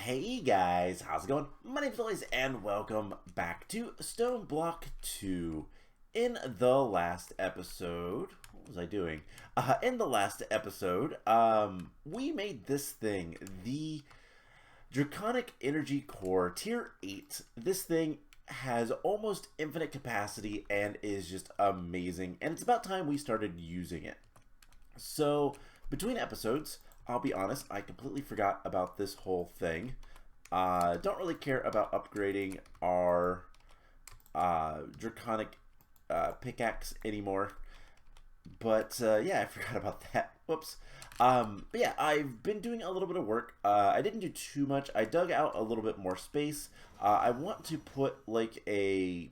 Hey guys, how's it going? My name's Lois and welcome back to Stoneblock 2. In the last episode, what was I doing? In the last episode, we made this thing, the Draconic Energy Core Tier 8. This thing has almost infinite capacity and is just amazing, and it's about time we started using it. So, between episodes, I'll be honest, I completely forgot about this whole thing. Don't really care about upgrading our Draconic pickaxe anymore. But yeah, I forgot about that. Whoops. But yeah, I've been doing a little bit of work. I didn't do too much. I dug out a little bit more space. I want to put like a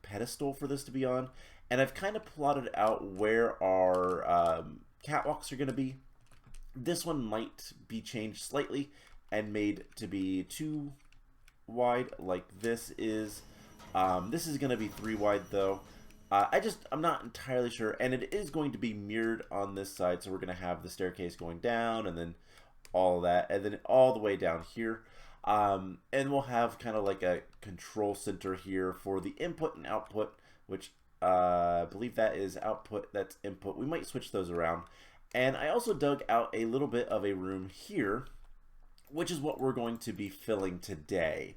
pedestal for this to be on, and I've kind of plotted out where our catwalks are going to be. This one might be changed slightly and made to be 2 wide like this is. This is going to be 3 wide though. I'm not entirely sure, and it is going to be mirrored on this side, so we're going to have the staircase going down and then all that, and then all the way down here. And we'll have kind of like a control center here for the input and output, which I believe that is output, that's input. We might switch those around. And I also dug out a little bit of a room here, which is what we're going to be filling today,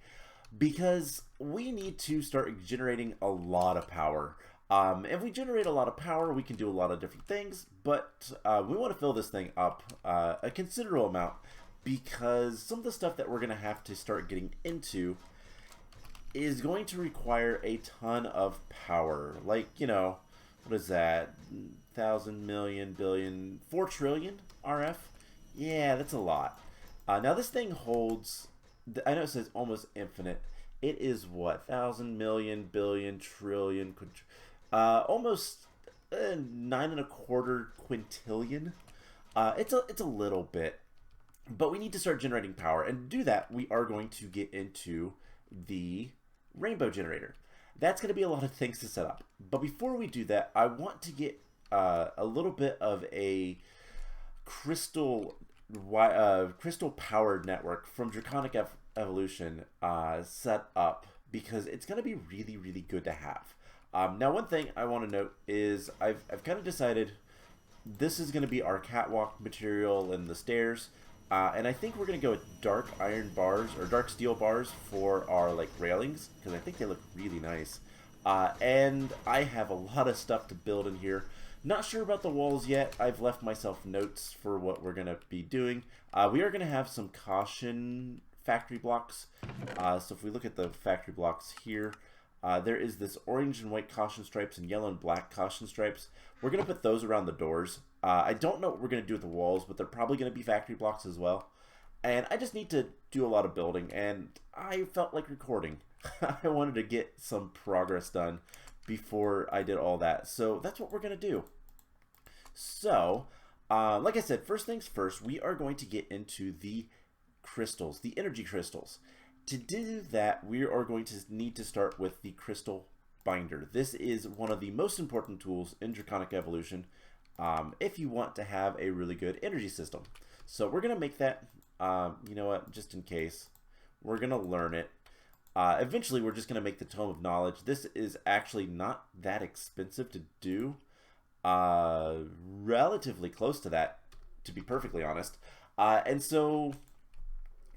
because we need to start generating a lot of power. If we generate a lot of power, we can do a lot of different things, but we want to fill this thing up a considerable amount, because some of the stuff that we're going to have to start getting into is going to require a ton of power. Like, you know, what is that? 1,000 million billion 4 trillion RF. Yeah, that's a lot. Now this thing holds, I know it says almost infinite. It is what, 1,000 million billion trillion, almost 9.25 quintillion. It's a little bit, but we need to start generating power, and to do that we are going to get into the rainbow generator. That's going to be a lot of things to set up, but before we do that, I want to get a little bit of a crystal powered network from Draconic Evolution set up, because it's going to be really good to have. Now, one thing I want to note is I've kind of decided this is going to be our catwalk material and the stairs, and I think we're going to go with dark iron bars or dark steel bars for our railings, because I think they look really nice. And I have a lot of stuff to build in here. Not sure about the walls yet. I've left myself notes for what we're going to be doing. We are going to have some caution factory blocks. So if we look at the factory blocks here, there is this orange and white caution stripes and yellow and black caution stripes. We're going to put those around the doors. I don't know what we're going to do with the walls, but they're probably going to be factory blocks as well. And I just need to do a lot of building, and I felt like recording. I wanted to get some progress done before I did all that. So that's what we're going to do. So, like I said, first things first, we are going to get into the crystals, the energy crystals. To do that, we are going to need to start with the crystal binder. This is one of the most important tools in Draconic Evolution if you want to have a really good energy system. So we're going to make that, you know what, just in case, we're going to learn it. Eventually, we're just going to make the Tome of Knowledge. This is actually not that expensive to do. Relatively close to that, to be perfectly honest. And so,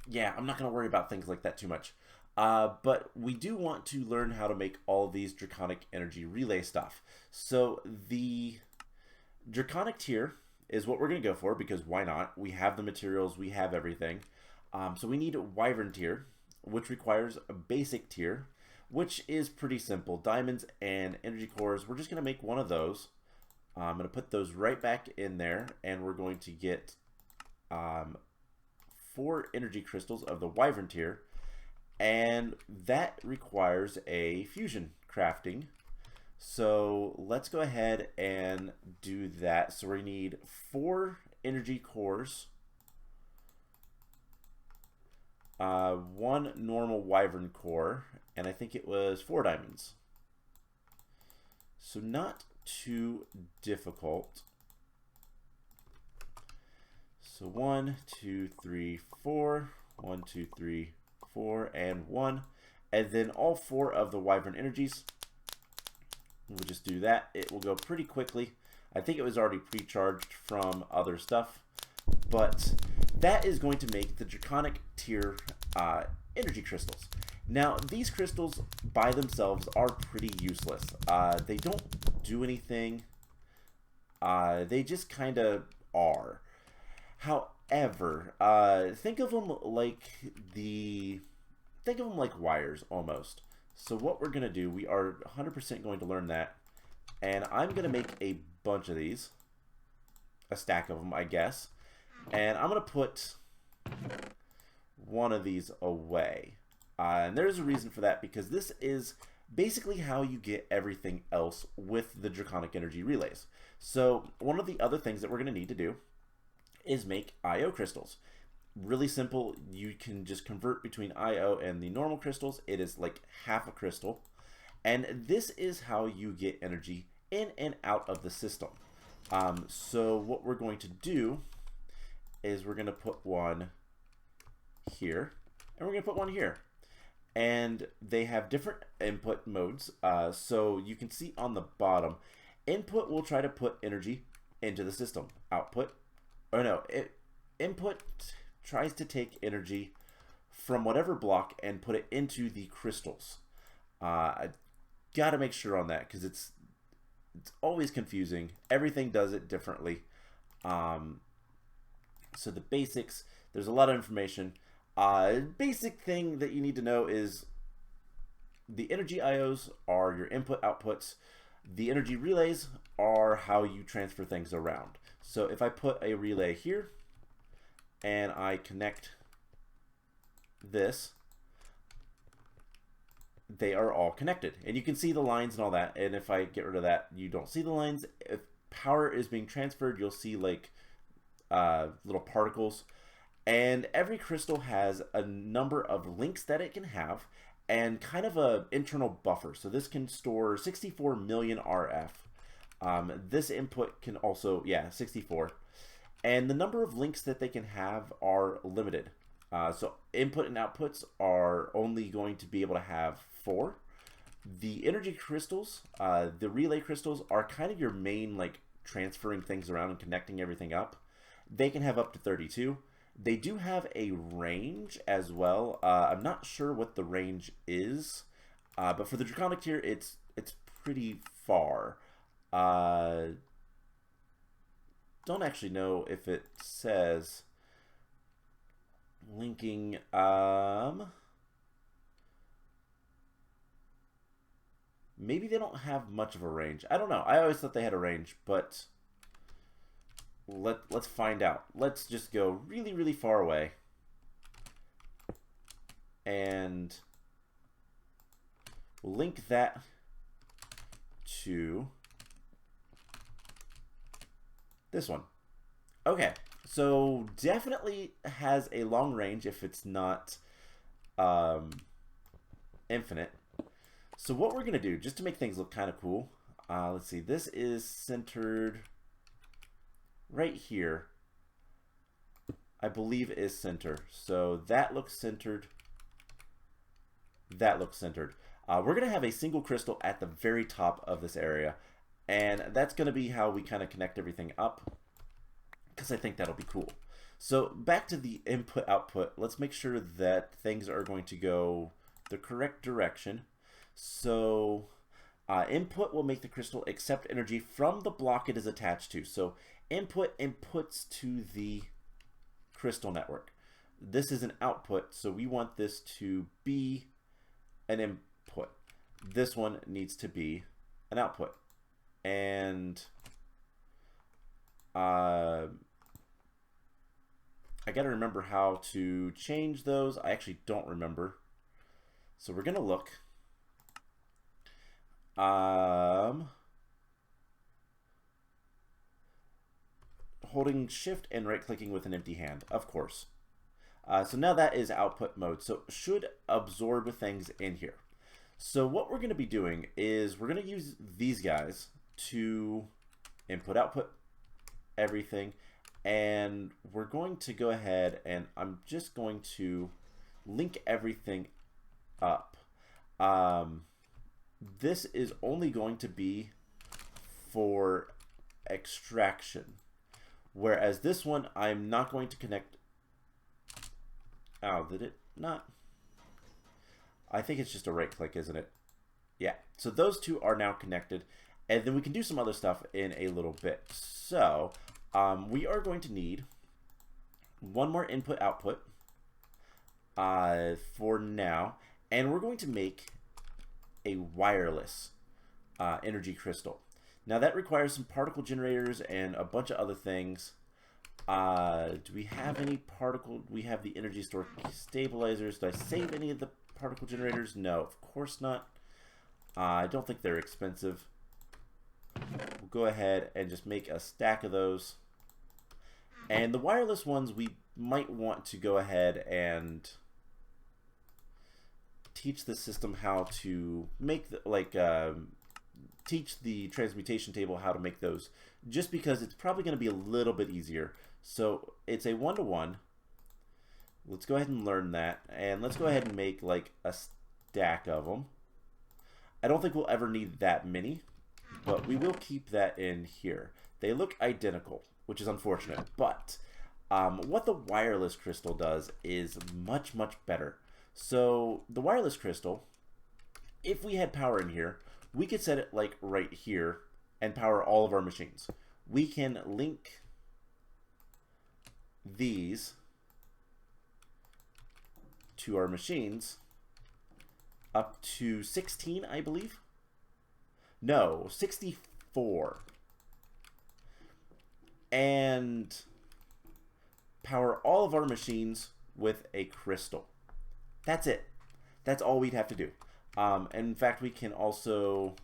yeah, I'm not going to worry about things like that too much. But we do want to learn how to make all these Draconic Energy Relay stuff. So the Draconic tier is what we're going to go for, because why not? We have the materials, we have everything. So we need a Wyvern tier, which requires a basic tier, which is pretty simple. Diamonds and energy cores, we're just going to make one of those. I'm going to put those right back in there, and we're going to get 4 energy crystals of the Wyvern tier, and that requires a fusion crafting. So let's go ahead and do that. So we need 4 energy cores, 1 normal Wyvern core, and I think it was 4 diamonds. So not too difficult. So 1, 2, 3, 4. 1, 2, 3, 4, and 1. And then all 4 of the Wyvern energies. We'll just do that. It will go pretty quickly. I think it was already pre-charged from other stuff. But that is going to make the Draconic tier energy crystals. Now, these crystals by themselves are pretty useless. They don't do anything. They just kind of are. However, think of them like wires almost. So what we're gonna do, we are 100% going to learn that, and I'm gonna make a bunch of these, a stack of them, I guess, and I'm gonna put one of these away. And there's a reason for that, because this is basically how you get everything else with the Draconic Energy Relays. So one of the other things that we're going to need to do is make IO crystals. Really simple. You can just convert between IO and the normal crystals. It is like half a crystal. And this is how you get energy in and out of the system. So what we're going to do is we're going to put one here, and we're going to put one here. And they have different input modes. So you can see on the bottom, input will try to put energy into the system. Output, input tries to take energy from whatever block and put it into the crystals. I gotta make sure on that, because it's always confusing. Everything does it differently. So the basics, there's a lot of information. Basic thing that you need to know is the energy IOs are your input outputs. The energy relays are how you transfer things around. So if I put a relay here and I connect this, they are all connected. And you can see the lines and all that. And if I get rid of that, you don't see the lines. If power is being transferred, you'll see like little particles. And every crystal has a number of links that it can have and kind of a internal buffer. So this can store 64 million RF. This input can also, 64. And the number of links that they can have are limited. So input and outputs are only going to be able to have 4. The energy crystals, the relay crystals, are kind of your main like transferring things around and connecting everything up. They can have up to 32. They do have a range as well. I'm not sure what the range is, but for the Draconic tier, it's pretty far. Don't actually know if it says linking. Maybe they don't have much of a range. I don't know. I always thought they had a range, but let's find out. Let's just go really, really far away. And we'll link that to this one. Okay, so definitely has a long range if it's not infinite. So what we're gonna do, just to make things look kind of cool, let's see, this is centered right here. I believe is center. So that looks centered. That looks centered. We're gonna have a single crystal at the very top of this area, and that's gonna be how we kind of connect everything up, because I think that'll be cool. So back to the input output, let's make sure that things are going to go the correct direction. So input will make the crystal accept energy from the block it is attached to. So input inputs to the crystal network. This is an output, so we want this to be an input. This one needs to be an output. And I gotta remember how to change those. I actually don't remember. So we're gonna look. Holding shift and right clicking with an empty hand, of course. So now that is output mode. So should absorb things in here. So what we're going to be doing is we're going to use these guys to input output everything. And we're going to go ahead and I'm just going to link everything up. This is only going to be for extraction, whereas this one I'm not going to connect. Oh, did it not? I think it's just a right click, isn't it? Yeah, so those two are now connected, and then we can do some other stuff in a little bit. So we are going to need one more input output for now, and we're going to make a wireless energy crystal. Now that requires some particle generators and a bunch of other things. Do we have any particle? We have the energy store stabilizers. Did I save any of the particle generators? No, of course not. I don't think they're expensive. We'll go ahead and just make a stack of those. And the wireless ones, we might want to go ahead and teach the system how to make teach the transmutation table how to make those, just because it's probably going to be a little bit easier. So it's a 1-to-1. Let's go ahead and learn that, and let's go ahead and make like a stack of them. I don't think we'll ever need that many, but we will keep that in here. They look identical, which is unfortunate, but what the wireless crystal does is much, much better. So the wireless crystal, if we had power in here, we could set it like right here and power all of our machines. We can link these to our machines up to 16, I believe. No, 64. And power all of our machines with a crystal. That's it. That's all we'd have to do. And in fact, we can also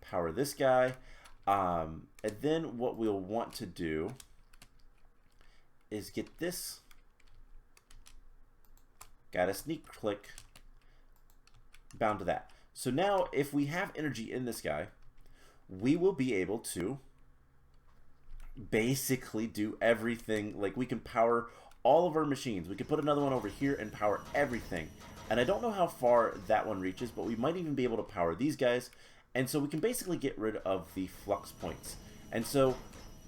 power this guy. And then what we'll want to do is get this. Got a sneak click bound to that. So now if we have energy in this guy, we will be able to basically do everything. Like, we can power all of our machines. We could put another one over here and power everything. And I don't know how far that one reaches, but we might even be able to power these guys. And so we can basically get rid of the flux points. And so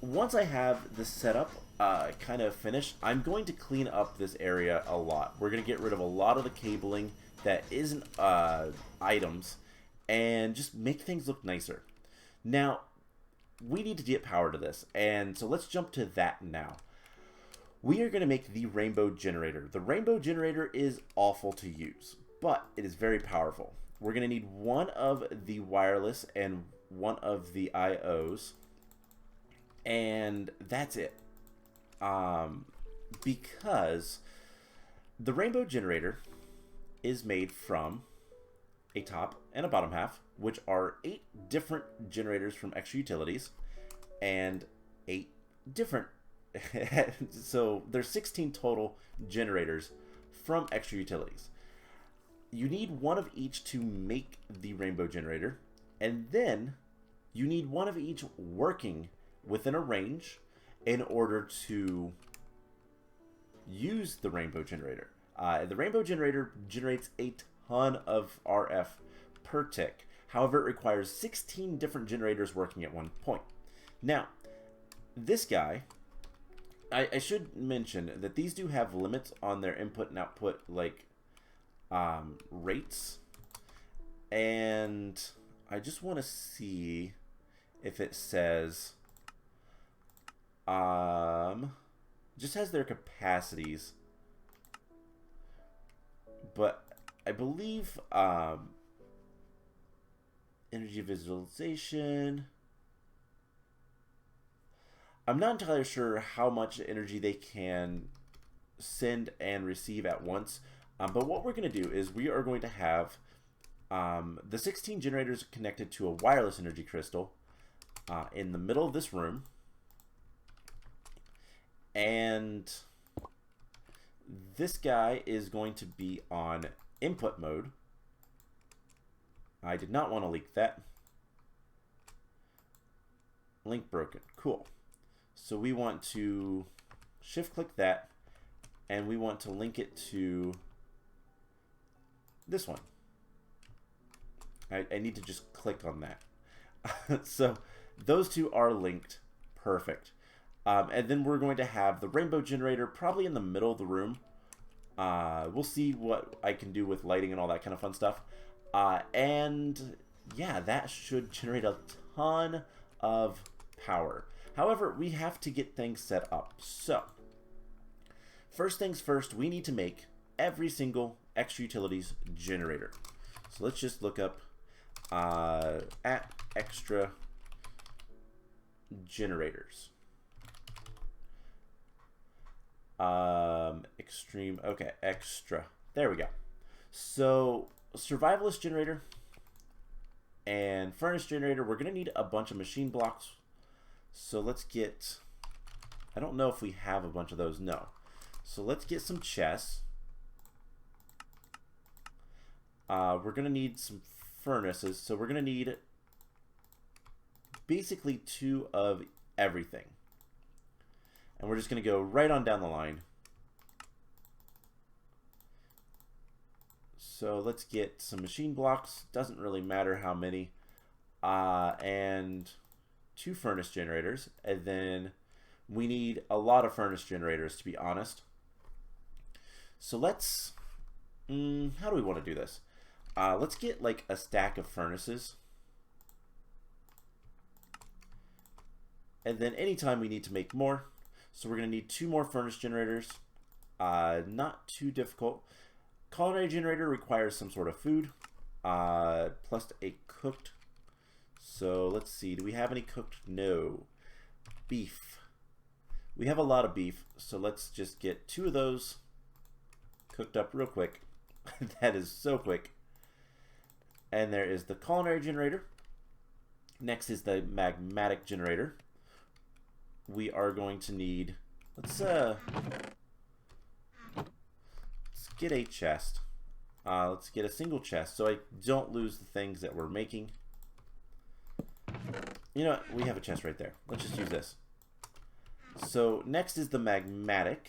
once I have this setup kind of finished, I'm going to clean up this area a lot. We're going to get rid of a lot of the cabling that isn't items and just make things look nicer. Now, we need to get power to this, and so let's jump to that now. We are going to make the rainbow generator. The rainbow generator is awful to use, but it is very powerful. We're going to need one of the wireless and one of the IOs, and that's it. Because the rainbow generator is made from a top and a bottom half, which are 8 different generators from extra utilities and 8 different so there's 16 total generators from extra utilities. You need one of each to make the rainbow generator, and then you need one of each working within a range in order to use the rainbow generator. The rainbow generator generates a ton of RF per tick. However, it requires 16 different generators working at one point. Now, this guy, I should mention that these do have limits on their input and output, like rates. And I just want to see if it says just has their capacities, but I believe energy visualization, I'm not entirely sure how much energy they can send and receive at once, but what we're going to do is we are going to have the 16 generators connected to a wireless energy crystal in the middle of this room. And this guy is going to be on input mode. I did not want to leak that. Link broken. Cool. So we want to shift click that, and we want to link it to this one. I need to just click on that. So those two are linked. Perfect. And then we're going to have the rainbow generator probably in the middle of the room. We'll see what I can do with lighting and all that kind of fun stuff. And yeah, that should generate a ton of power. However, we have to get things set up. So, first things first, we need to make every single extra utilities generator. So let's just look up at extra generators. Extreme, okay, extra. There we go. So, survivalist generator and furnace generator, we're going to need a bunch of machine blocks. So let's get, I don't know if we have a bunch of those, no. So let's get some chests. We're going to need some furnaces, so we're going to need basically 2 of everything. And we're just going to go right on down the line. So let's get some machine blocks. Doesn't really matter how many. And 2 furnace generators. And then we need a lot of furnace generators, to be honest. So let's... how do we want to do this? Let's get like a stack of furnaces. And then anytime we need to make more. So we're going to need 2 more furnace generators. Not too difficult. Culinary generator requires some sort of food. Plus a cooked. So let's see. Do we have any cooked? No. Beef. We have a lot of beef. So let's just get 2 of those cooked up real quick. That is so quick. And there is the culinary generator. Next is the magmatic generator. We are going to need, let's get a chest. Let's get a single chest so I don't lose the things that we're making. You know what? We have a chest right there. Let's just use this. So next is the magmatic.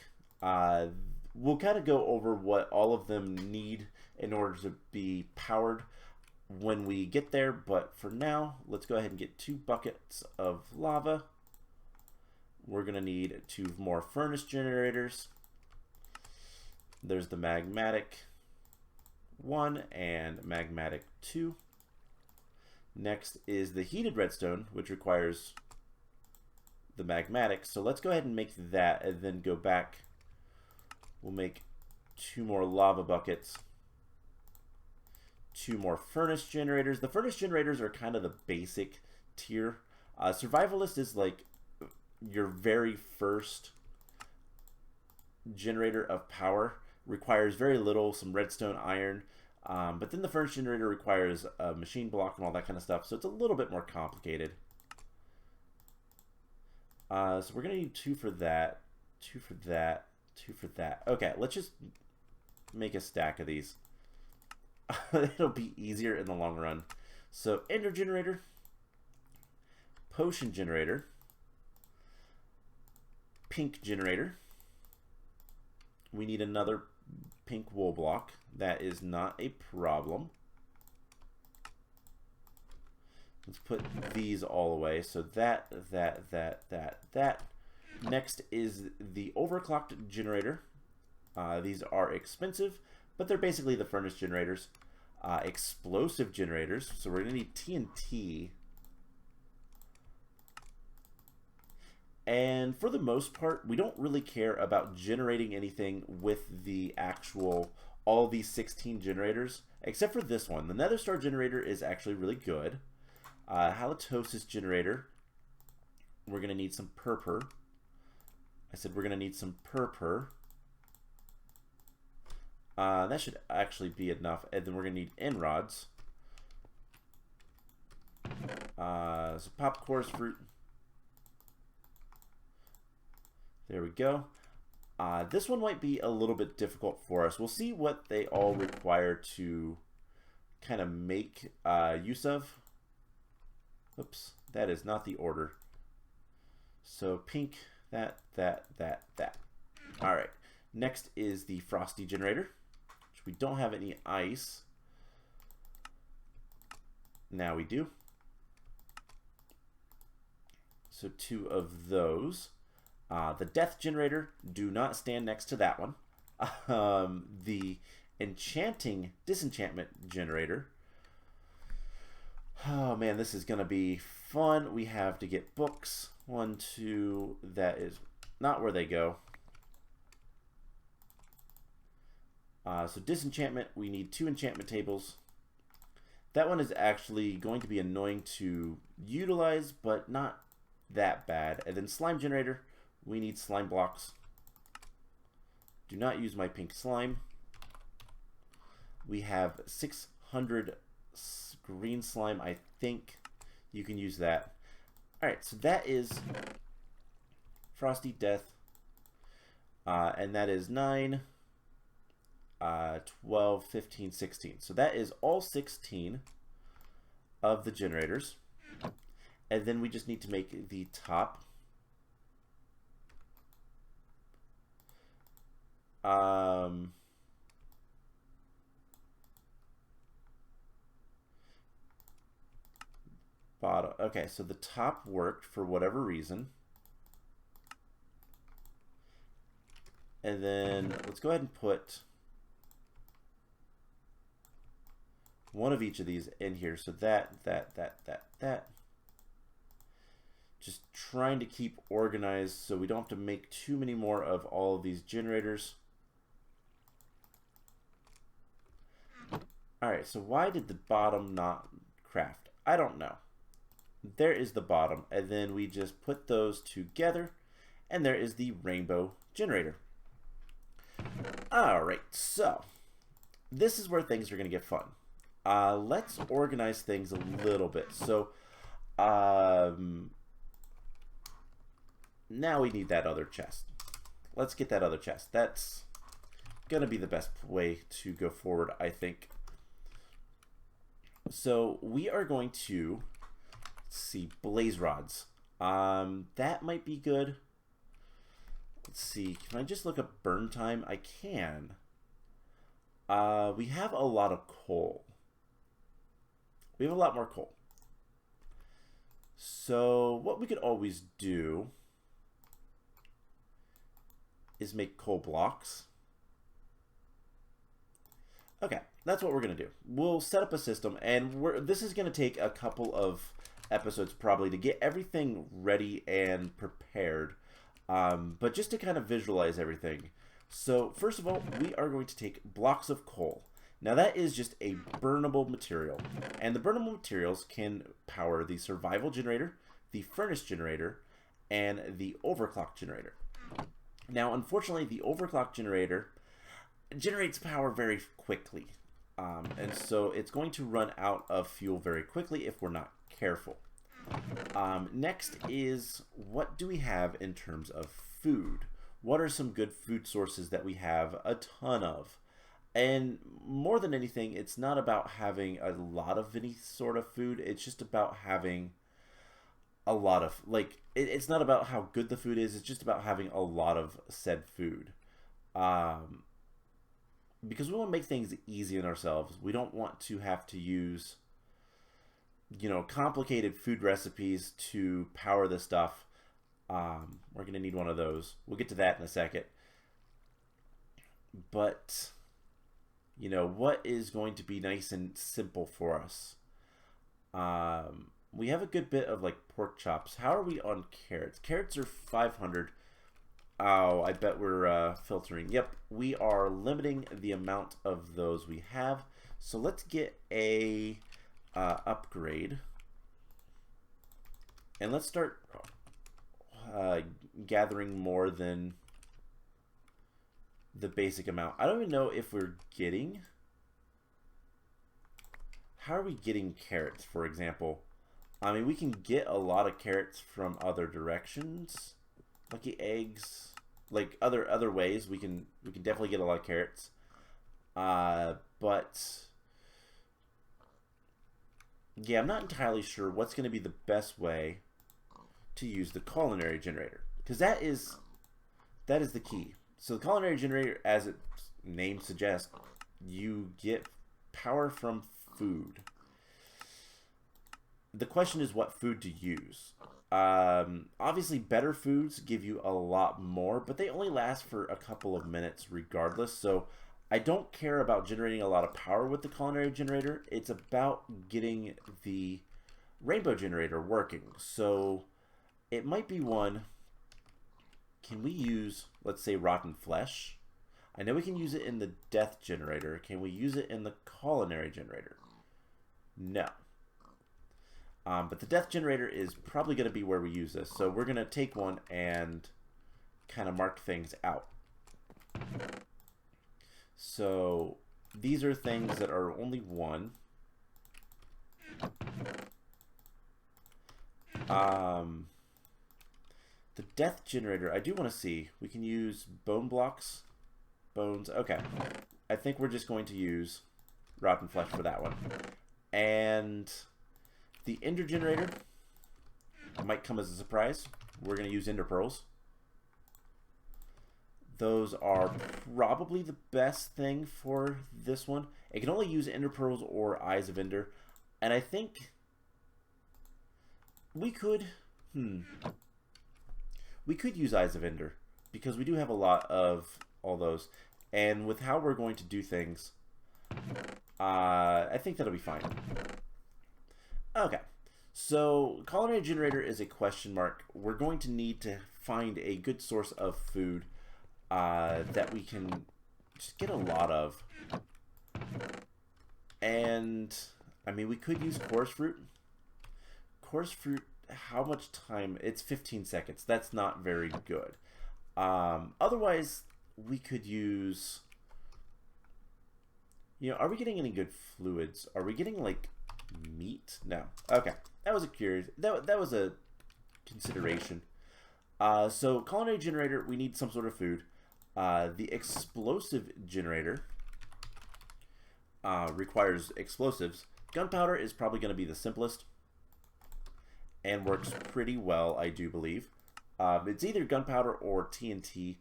We'll kind of go over what all of them need in order to be powered when we get there, but for now, let's go ahead and get 2 buckets of lava. We're going to need 2 more furnace generators. There's the magmatic 1 and magmatic 2. Next is the heated redstone, which requires the magmatic. So let's go ahead and make that and then go back. We'll make 2 more lava buckets. 2 more furnace generators. The furnace generators are kind of the basic tier. Survivalist is like your very first generator of power. Requires very little, some redstone, iron. But then the furnace generator requires a machine block and all that kind of stuff. So it's a little bit more complicated. So we're going to need 2 for that. 2 for that. 2 for that. Okay, let's just make a stack of these. It'll be easier in the long run. So ender generator, potion generator, pink generator. We need another pink wool block. That is not a problem. Let's put these all away. So that. Next is the overclocked generator. These are expensive, but they're basically the furnace generators. Explosive generators. So we're going to need TNT. And for the most part, we don't really care about generating anything with the actual, all these 16 generators, except for this one. The Nether Star generator is actually really good. Halitosis generator. We're going to need some purpur. I said we're going to need some purpur. That should actually be enough. And then we're going to need enrods. So pop chorus fruit. There we go. This one might be a little bit difficult for us. We'll see what they all require to kind of make use of. Oops, that is not the order. So pink, that. All right. Next is the frosty generator, which we don't have any ice. Now we do. So 2 of those. The death generator, do not stand next to that one. The disenchantment generator. Oh man, this is going to be fun. We have to get books. 1, 2, that is not where they go. So disenchantment, we need 2 enchantment tables. That one is actually going to be annoying to utilize, but not that bad. And then slime generator, we need slime blocks. Do not use my pink slime. We have 600 green slime. I think you can use that. Alright, so that is Frosty Death. And that is 9, 12, 15, 16. So that is all 16 of the generators. And then we just need to make the top. Bottom. Okay, so the top worked for whatever reason. And then let's go ahead and put one of each of these in here. So that. Just trying to keep organized so we don't have to make too many more of all of these generators. Alright, so why did the bottom not craft? I don't know. There is the bottom, and then we just put those together, and there is the rainbow generator. Alright, so this is where things are going to get fun. Let's organize things a little bit. So, now we need that other chest. Let's get that other chest. That's going to be the best way to go forward, I think. So we are going to, let's see, blaze rods. That might be good. Let's see, can I just look up burn time? I can. We have a lot of coal. We have a lot more coal. So what we could always do is make coal blocks. Okay, that's what we're going to do. We'll set up a system, and this is going to take a couple of episodes probably to get everything ready and prepared, but just to kind of visualize everything. So first of all, we are going to take blocks of coal. Now that is just a burnable material, and the burnable materials can power the survival generator, the furnace generator, and the overclock generator. Now unfortunately, the overclock generator generates power very quickly, and so it's going to run out of fuel very quickly if we're not careful. Next is, what do we have in terms of food? What are some good food sources that we have a ton of? And more than anything, it's not about having a lot of any sort of food. It's just about having a lot of, like, it's not about how good the food is. It's just about having a lot of said food. Because we want to make things easy on ourselves. We don't want to have to use, you know, complicated food recipes to power this stuff. We're going to need one of those. We'll get to that in a second. But, you know, what is going to be nice and simple for us? We have a good bit of, like, pork chops. How are we on carrots? Carrots are 500. Oh, I bet we're filtering. Yep, we are limiting the amount of those we have. So let's get a upgrade. And let's start gathering more than the basic amount. I don't even know if we're getting... How are we getting carrots, for example? I mean, we can get a lot of carrots from other directions. Lucky eggs, like other ways we can definitely get a lot of carrots, but yeah, I'm not entirely sure what's going to be the best way to use the culinary generator, because that is the key. So the culinary generator, as its name suggests, you get power from food. the question is what food to use. Obviously, better foods give you a lot more, but they only last for a couple of minutes regardless. So I don't care about generating a lot of power with the culinary generator. It's about getting the rainbow generator working. So it might be one. Can we use, let's say, rotten flesh? I know we can use it in the death generator. Can we use it in the culinary generator? No. But the death generator is probably going to be where we use this. So we're going to take one and kind of mark things out. So these are things that are only one. The death generator, I do want to see. We can use bone blocks. Bones. Okay. I think we're just going to use rotten flesh for that one. And the ender generator might come as a surprise. We're going to use ender pearls. Those are probably the best thing for this one. It can only use ender pearls or eyes of ender. And I think we could we could use eyes of ender because we do have a lot of all those. And with how we're going to do things, I think that'll be fine. Okay. So culinary generator is a question mark. We're going to need to find a good source of food that we can just get a lot of. And I mean, we could use chorus fruit. Chorus fruit, how much time? It's 15 seconds. That's not very good. Otherwise, we could use, you know, are we getting any good fluids? Are we getting like meat? No. Okay. That was a curious, that was a consideration. So culinary generator, we need some sort of food. The explosive generator requires explosives. Gunpowder is probably going to be the simplest and works pretty well, I do believe. It's either gunpowder or TNT.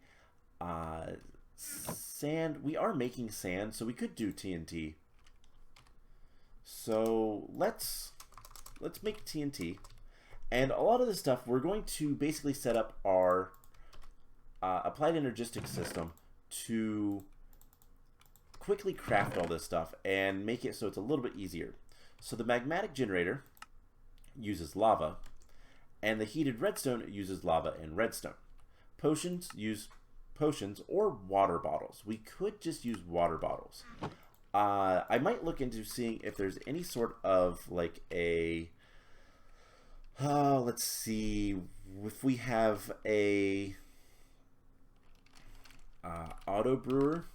Sand, we are making sand, so we could do TNT. So let's make TNT. And a lot of this stuff, we're going to basically set up our applied energistic system to quickly craft all this stuff and make it so it's a little bit easier. So the magmatic generator uses lava, and the heated redstone uses lava and redstone. Potions use potions or water bottles. We could just use water bottles. I might look into seeing if there's any sort of like a let's see if we have a auto brewer.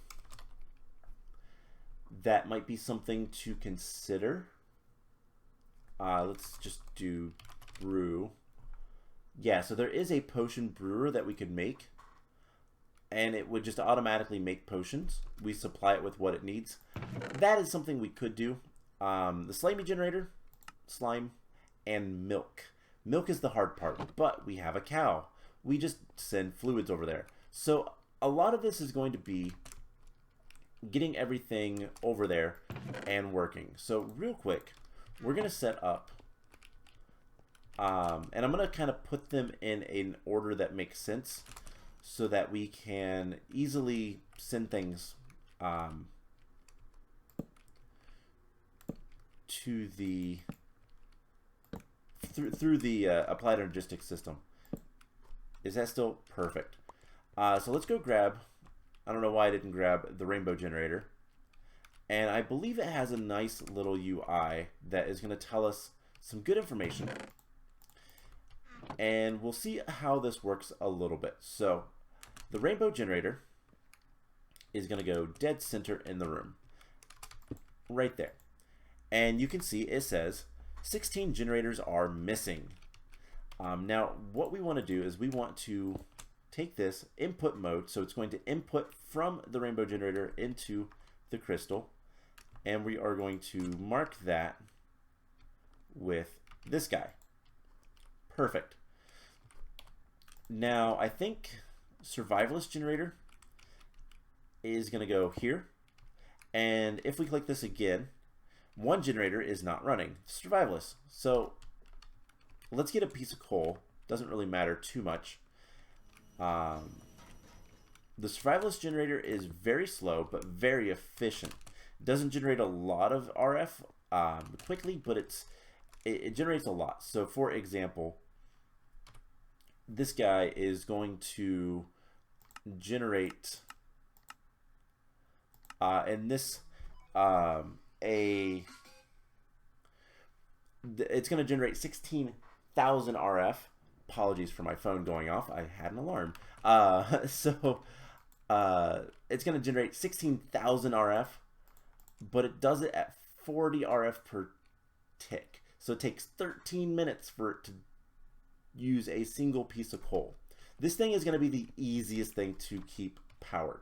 That might be something to consider. Let's just do brew. Yeah, so there is a potion brewer that we could make, and it would just automatically make potions. We supply it with what it needs. That is something we could do. The slimy generator, slime, and milk. Milk is the hard part, but we have a cow. We just send fluids over there. So a lot of this is going to be getting everything over there and working. So real quick, we're going to set up, and I'm going to kind of put them in an order that makes sense so that we can easily send things to the through the applied energistic system. Is that still perfect? So let's go grab, I don't know why I didn't grab the rainbow generator. And I believe it has a nice little UI that is going to tell us some good information. And we'll see how this works a little bit. So the rainbow generator is going to go dead center in the room. Right there. And you can see it says 16 generators are missing. Now what we want to do is we want to take this input mode. So it's going to input from the rainbow generator into the crystal. And we are going to mark that with this guy. Perfect. Now, I think survivalist generator is going to go here. And if we click this again, one generator is not running. Survivalist. So let's get a piece of coal. Doesn't really matter too much. The survivalist generator is very slow, but very efficient. It doesn't generate a lot of RF quickly, but it generates a lot. So for example, this guy is going to generate and this it's going to generate 16,000 RF. Apologies for my phone going off. I had an alarm. It's going to generate 16,000 RF, but it does it at 40 RF per tick. So it takes 13 minutes for it to use a single piece of coal. This thing is going to be the easiest thing to keep powered.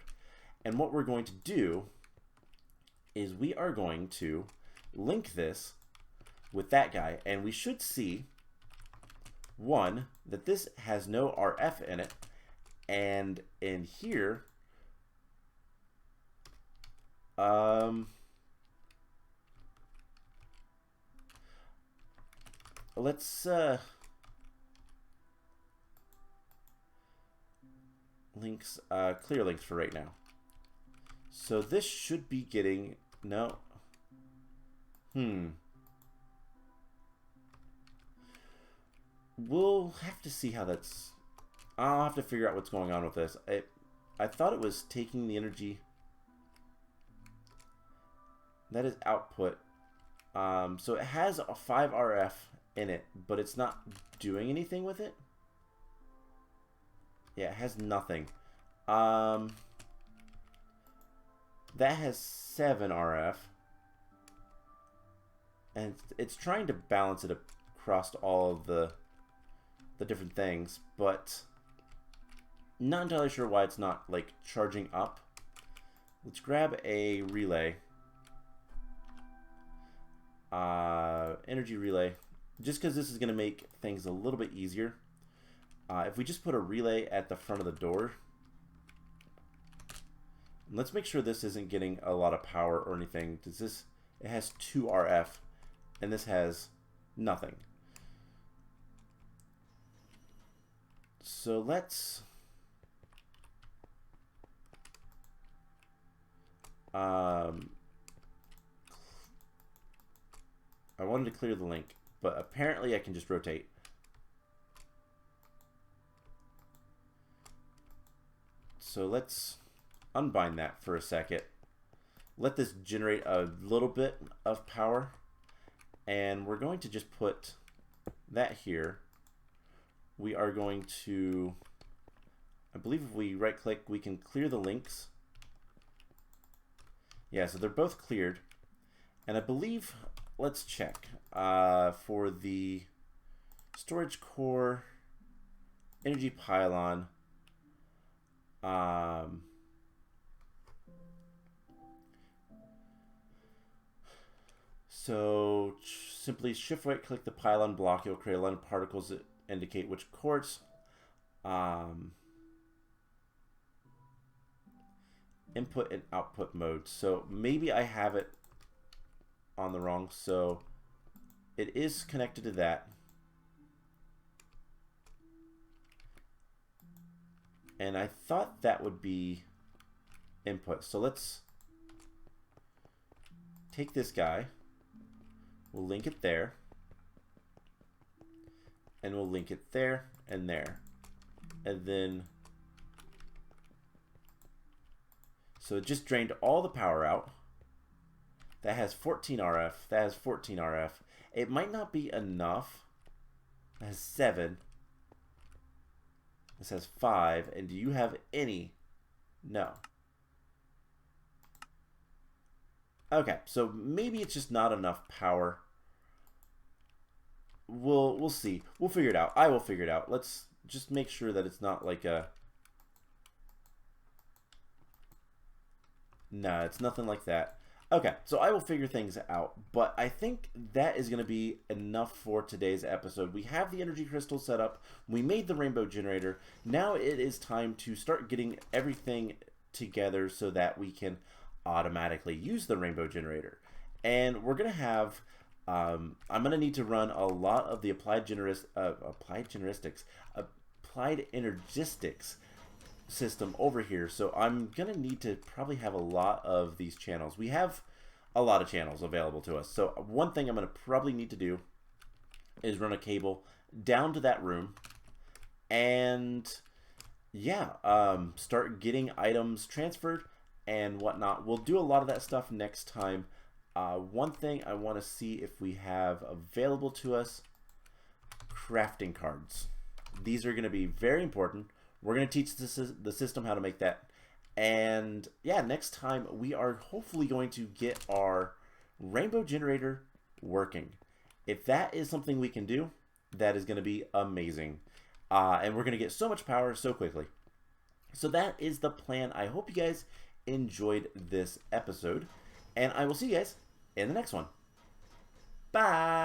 And what we're going to do is we are going to link this with that guy, and we should see, one, that this has no RF in it, and in here, let's links, clear links for right now. So this should be getting, no, we'll have to see how that's, I'll have to figure out what's going on with this. I thought it was taking the energy, that is output. So it has a 5 RF in it, but it's not doing anything with it. Yeah, it has nothing. That has 7 RF. And it's trying to balance it across all of the different things, but not entirely sure why it's not like charging up. Let's grab a relay. Energy relay. Just because this is going to make things a little bit easier. If we just put a relay at the front of the door, let's make sure this isn't getting a lot of power or anything. Does this? It has 2 RF, and this has nothing. So let's I wanted to clear the link, but apparently I can just rotate. So let's unbind that for a second. Let this generate a little bit of power, and we're going to just put that here. We are going to, I believe if we right click, we can clear the links. Yeah, so they're both cleared. And I believe, let's check, for the storage core, energy pylon, so simply shift right click the pylon block. You'll create a line of particles that indicate which quartz. Input and output mode. So maybe I have it on the wrong. So it is connected to that. And I thought that would be input. So let's take this guy. We'll link it there. And we'll link it there and there. And then, so it just drained all the power out. That has 14 RF. That has 14 RF. It might not be enough. That has 7. This has 5. And do you have any? No. Okay, so maybe it's just not enough power. We'll see. We'll figure it out. I will figure it out. Let's just make sure that it's not like a... Nah, it's nothing like that. Okay, so I will figure things out, but I think that is going to be enough for today's episode. We have the energy crystal set up. We made the rainbow generator. Now it is time to start getting everything together so that we can automatically use the rainbow generator. And we're going to have I'm going to need to run a lot of the applied energistics system over here. So I'm going to need to probably have a lot of these channels. We have a lot of channels available to us. So one thing I'm going to probably need to do is run a cable down to that room and yeah, start getting items transferred and whatnot. We'll do a lot of that stuff next time. One thing I want to see if we have available to us, crafting cards. These are going to be very important. We're going to teach the system how to make that. And yeah, next time we are hopefully going to get our rainbow generator working. If that is something we can do, that is going to be amazing. And we're going to get so much power so quickly. So that is the plan. I hope you guys enjoyed this episode. And I will see you guys in the next one. Bye!